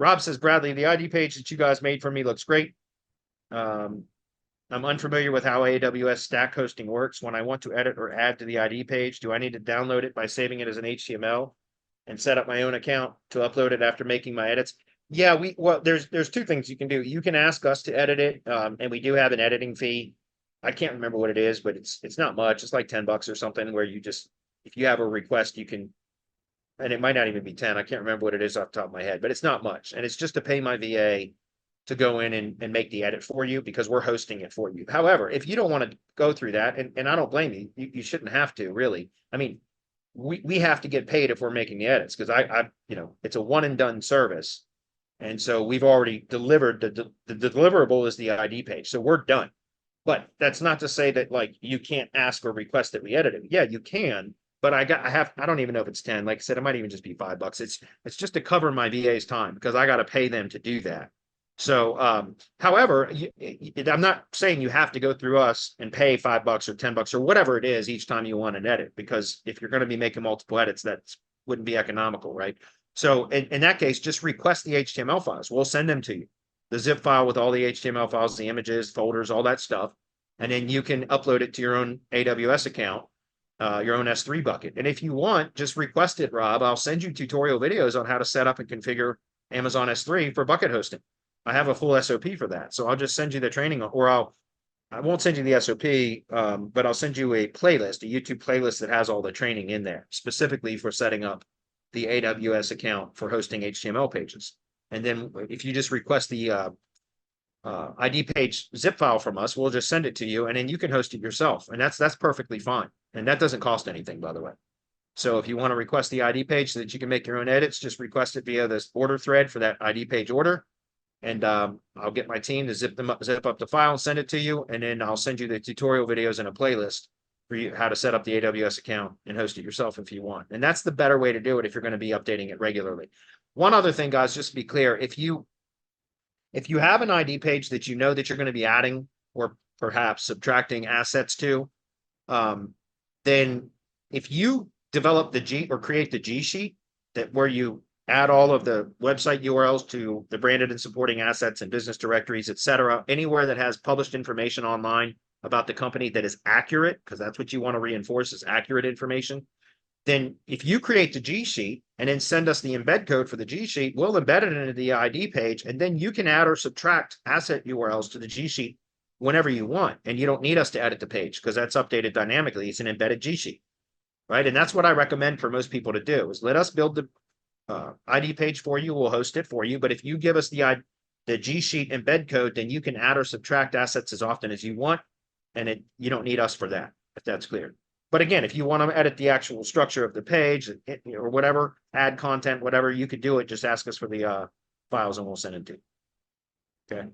Rob says, Bradley, the ID page that you guys made for me looks great. I'm unfamiliar with how AWS stack hosting works. When I want to edit or add to the ID page, do I need to download it by saving it as an HTML and set up my own account to upload it after making my edits? Yeah, well, there's two things you can do. You can ask us to edit it, and we do have an editing fee. I can't remember what it is, but it's not much. It's like $10 or something, where you just, if you have a request, you can, and it might not even be 10. I can't remember what it is off the top of my head, but it's not much. And it's just to pay my VA to go in and make the edit for you, because we're hosting it for you. However, if you don't want to go through that, and I don't blame you, you shouldn't have to, really. I mean, we have to get paid if we're making the edits, because I it's a one and done service. And so we've already delivered the deliverable is the ID page. So we're done. But that's not to say that, like, you can't ask or request that we edit it. Yeah, you can, but I don't even know if it's 10. Like I said, it might even just be $5. It's just to cover my VA's time, because I got to pay them to do that. So, however, I'm not saying you have to go through us and pay $5 or $10 or whatever it is each time you want an edit, because if you're going to be making multiple edits, that wouldn't be economical, right? So in that case, just request the HTML files. We'll send them to you. The zip file with all the HTML files, the images, folders, all that stuff. And then you can upload it to your own AWS account, your own S3 bucket. And if you want, just request it, Rob. I'll send you tutorial videos on how to set up and configure Amazon S3 for bucket hosting. I have a full SOP for that. So I'll just send you the training, or I won't send you the SOP, but I'll send you a playlist, a YouTube playlist that has all the training in there, specifically for setting up the AWS account for hosting HTML pages. And then if you just request the ID page zip file from us, we'll just send it to you, and then you can host it yourself. And that's perfectly fine. And that doesn't cost anything, by the way. So if you want to request the ID page so that you can make your own edits, just request it via this order thread for that ID page order. And I'll get my team to zip up the file and send it to you. And then I'll send you the tutorial videos and a playlist for you how to set up the AWS account and host it yourself if you want. And that's the better way to do it if you're going to be updating it regularly. One other thing, guys, just to be clear, if you have an ID page that you know that you're going to be adding or perhaps subtracting assets to, then if you develop the G or create the G sheet where you add all of the website URLs to the branded and supporting assets and business directories, etc., anywhere that has published information online about the company that is accurate, because that's what you want to reinforce, is accurate information. Then if you create the G sheet and then send us the embed code for the G sheet, we'll embed it into the ID page, and then you can add or subtract asset URLs to the G sheet whenever you want. And you don't need us to edit the page, because that's updated dynamically. It's an embedded G sheet, right? And that's what I recommend for most people to do, is let us build the ID page for you. We'll host it for you. But if you give us the G sheet embed code, then you can add or subtract assets as often as you want. And you don't need us for that, if that's clear. But again, if you want to edit the actual structure of the page or whatever, add content, whatever, you could do it. Just ask us for the files and we'll send it to you. Okay.